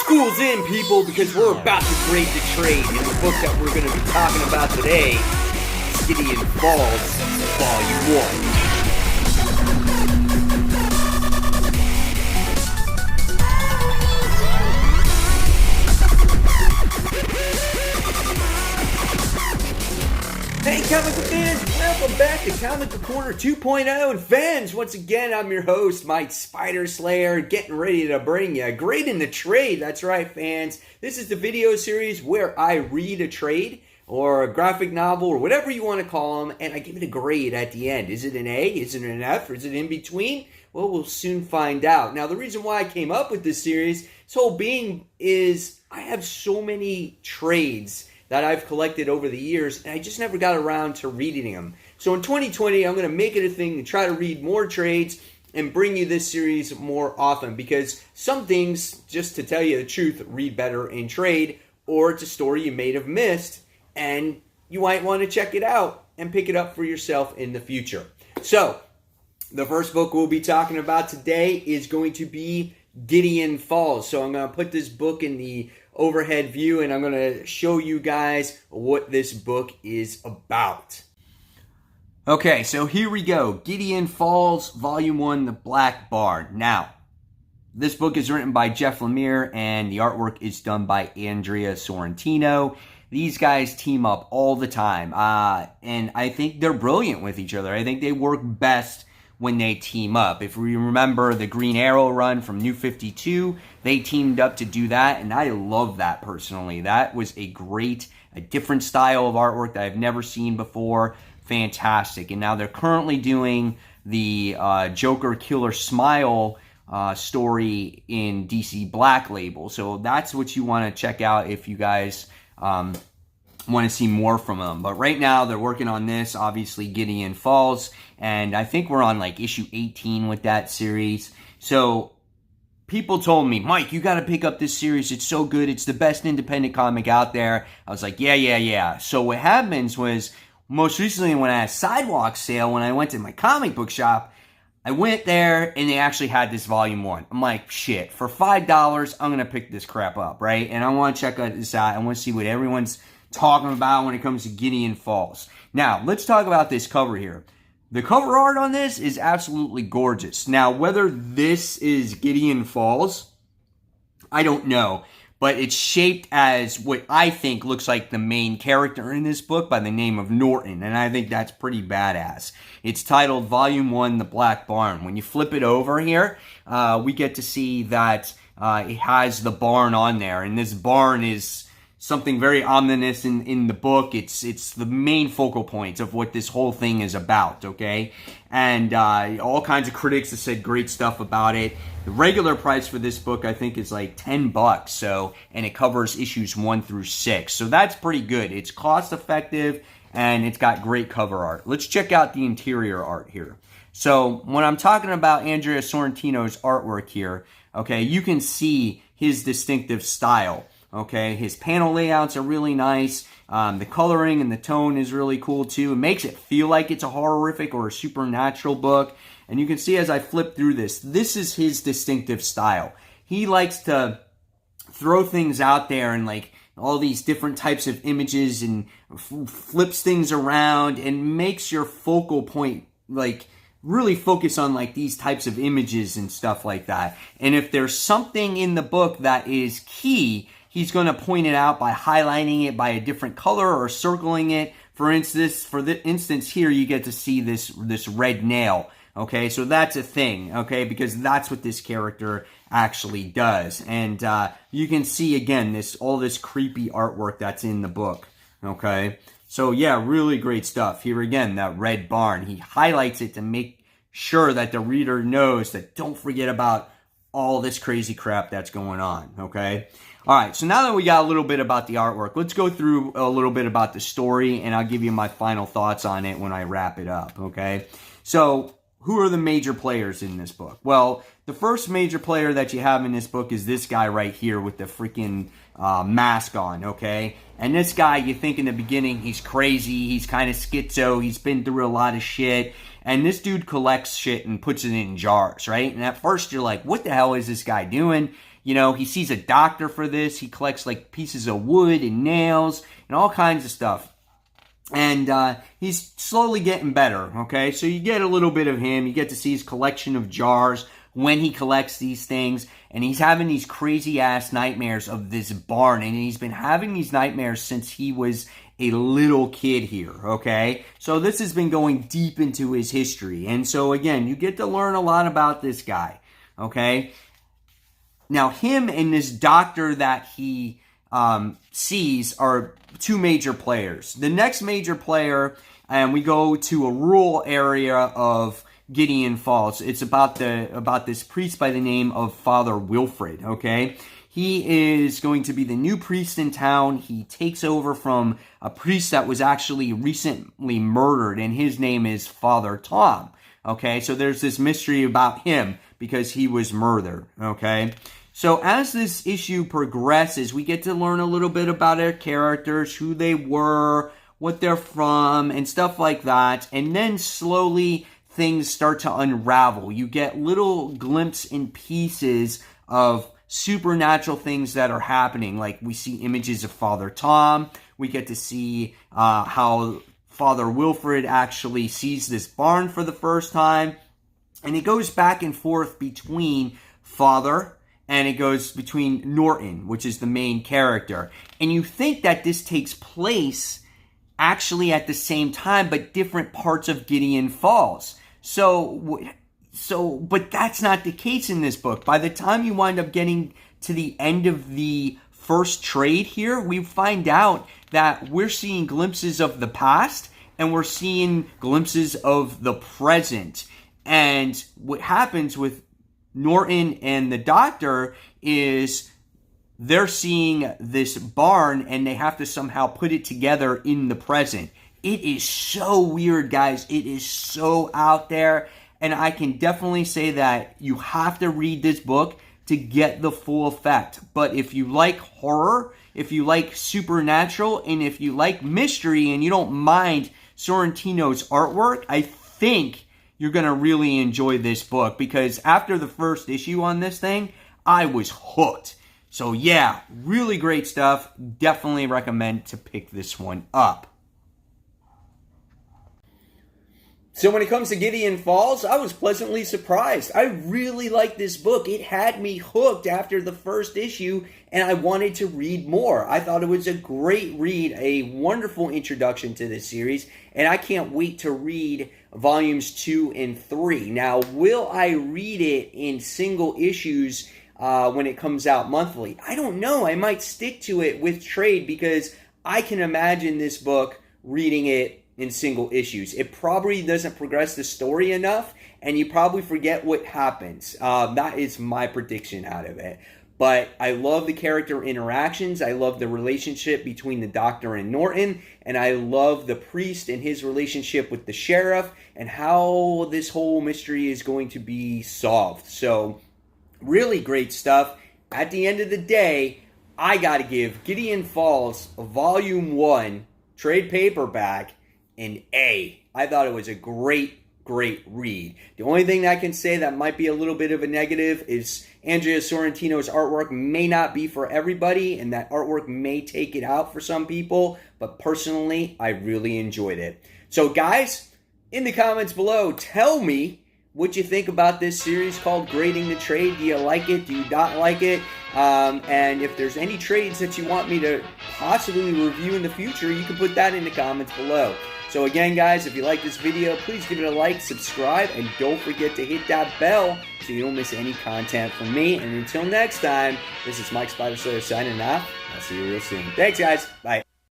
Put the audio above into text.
School's in, people, because we're about to grade the trade. And the book that we're going to be talking about today is Gideon Falls, Volume 1. Hey, comic book fans, welcome back to Comic Book Corner 2.0. And fans, once again, I'm your host, Mike Spider Slayer, getting ready to bring you a grade in the trade. That's right, fans. This is the video series where I read a trade or a graphic novel or whatever you want to call them, and I give it a grade at the end. Is it an A? Is it an F? Or is it in between? Well, we'll soon find out. Now, the reason why I came up with this series, this whole being, is I have so many trades that I've collected over the years, and I just never got around to reading them. So in 2020, I'm going to make it a thing to try to read more trades and bring you this series more often, because some things, just to tell you the truth, read better in trade, or it's a story you may have missed, and you might want to check it out and pick it up for yourself in the future. So, the first book we'll be talking about today is going to be Gideon Falls. So I'm going to put this book in the overhead view, and I'm going to show you guys what this book is about. Okay, so here we go. Gideon Falls, Volume 1, The Black Barn. Now, this book is written by Jeff Lemire, and the artwork is done by Andrea Sorrentino. These guys team up all the time, and I think they're brilliant with each other. I think they work best when they team up. If we remember the Green Arrow run from New 52, they teamed up to do that, and I love that personally. That was a different style of artwork that I've never seen before. Fantastic. And now they're currently doing the Joker Killer Smile story in DC Black Label. So that's what you want to check out if you guys want to see more from them. But right now they're working on this, obviously Gideon Falls, and I think we're on like issue 18 with that series. So people told me, Mike, you got to pick up this series. It's so good. It's the best independent comic out there. I was like, yeah. So what happens was, most recently when I had a sidewalk sale, when I went to my comic book shop, I went there and they actually had this volume 1. I'm like, shit, for $5, I'm going to pick this crap up, right? And I want to check this out. I want to see what everyone's talking about when it comes to Gideon Falls. Now, let's talk about this cover here. The cover art on this is absolutely gorgeous. Now, whether this is Gideon Falls, I don't know. But it's shaped as what I think looks like the main character in this book by the name of Norton. And I think that's pretty badass. It's titled Volume 1, The Black Barn. When you flip it over here, we get to see that it has the barn on there. And this barn is something very ominous in the book. It's the main focal point of what this whole thing is about, okay? And all kinds of critics have said great stuff about it. The regular price for this book, I think, is like $10. So, and it covers issues 1 through 6. So that's pretty good. It's cost effective and it's got great cover art. Let's check out the interior art here. So when I'm talking about Andrea Sorrentino's artwork here, okay, you can see his distinctive style. Okay, his panel layouts are really nice. The coloring and the tone is really cool too. It makes it feel like it's a horrific or a supernatural book. And you can see as I flip through this is his distinctive style. He likes to throw things out there and like all these different types of images and flips things around and makes your focal point like really focus on like these types of images and stuff like that. And if there's something in the book that is key, he's going to point it out by highlighting it by a different color or circling it. For instance, here you get to see this red nail. Okay, so that's a thing, okay, because that's what this character actually does. And you can see, again, all this creepy artwork that's in the book, okay? So, yeah, really great stuff. Here again, that red barn. He highlights it to make sure that the reader knows that don't forget about all this crazy crap that's going on, okay? All right, so now that we got a little bit about the artwork, let's go through a little bit about the story, and I'll give you my final thoughts on it when I wrap it up, okay? So, who are the major players in this book? Well, the first major player that you have in this book is this guy right here with the freaking mask on, okay? And this guy, you think in the beginning, he's crazy, he's kind of schizo, he's been through a lot of shit, and this dude collects shit and puts it in jars, right? And at first, you're like, what the hell is this guy doing? You know, he sees a doctor for this. He collects like pieces of wood and nails and all kinds of stuff. And he's slowly getting better, okay? So you get a little bit of him. You get to see his collection of jars when he collects these things. And he's having these crazy-ass nightmares of this barn. And he's been having these nightmares since he was a little kid here, okay? So this has been going deep into his history. And so, again, you get to learn a lot about this guy, okay? Now, him and this doctor that he sees are two major players. The next major player, and we go to a rural area of Gideon Falls. It's about this priest by the name of Father Wilfred, okay? He is going to be the new priest in town. He takes over from a priest that was actually recently murdered, and his name is Father Tom, okay? So there's this mystery about him because he was murdered, okay? So as this issue progresses, we get to learn a little bit about their characters, who they were, what they're from, and stuff like that. And then slowly things start to unravel. You get little glimpses and pieces of supernatural things that are happening. Like we see images of Father Tom. We get to see how Father Wilfred actually sees this barn for the first time. And it goes back and forth between Father and it goes between Norton, which is the main character. And you think that this takes place actually at the same time, but different parts of Gideon Falls. But that's not the case in this book. By the time you wind up getting to the end of the first trade here, we find out that we're seeing glimpses of the past and we're seeing glimpses of the present. And what happens with Norton and the doctor is they're seeing this barn and they have to somehow put it together in the present. It is so weird, guys. It is so out there. And I can definitely say that you have to read this book to get the full effect. But if you like horror, if you like supernatural, and if you like mystery and you don't mind Sorrentino's artwork, I think you're going to really enjoy this book, because after the first issue on this thing, I was hooked. So yeah, really great stuff. Definitely recommend to pick this one up. So when it comes to Gideon Falls, I was pleasantly surprised. I really liked this book. It had me hooked after the first issue, and I wanted to read more. I thought it was a great read, a wonderful introduction to this series, and I can't wait to read volumes 2 and 3. Now, will I read it in single issues when it comes out monthly? I don't know. I might stick to it with trade, because I can imagine this book reading it in single issues. It probably doesn't progress the story enough, and you probably forget what happens. That is my prediction out of it. But I love the character interactions. I love the relationship between the doctor and Norton, and I love the priest and his relationship with the sheriff, and how this whole mystery is going to be solved. So, really great stuff. At the end of the day, I gotta give Gideon Falls Volume 1 trade paperback an A. I thought it was a great read. The only thing that I can say that might be a little bit of a negative is Andrea Sorrentino's artwork may not be for everybody, and that artwork may take it out for some people, but personally, I really enjoyed it. So guys, in the comments below, tell me what you think about this series called Grading the Trade. Do you like it? Do you not like it? And if there's any trades that you want me to possibly review in the future, you can put that in the comments below. So again, guys, if you like this video, please give it a like, subscribe, and don't forget to hit that bell so you don't miss any content from me. And until next time, this is Mike Spider Slayer signing off. I'll see you real soon. Thanks, guys. Bye.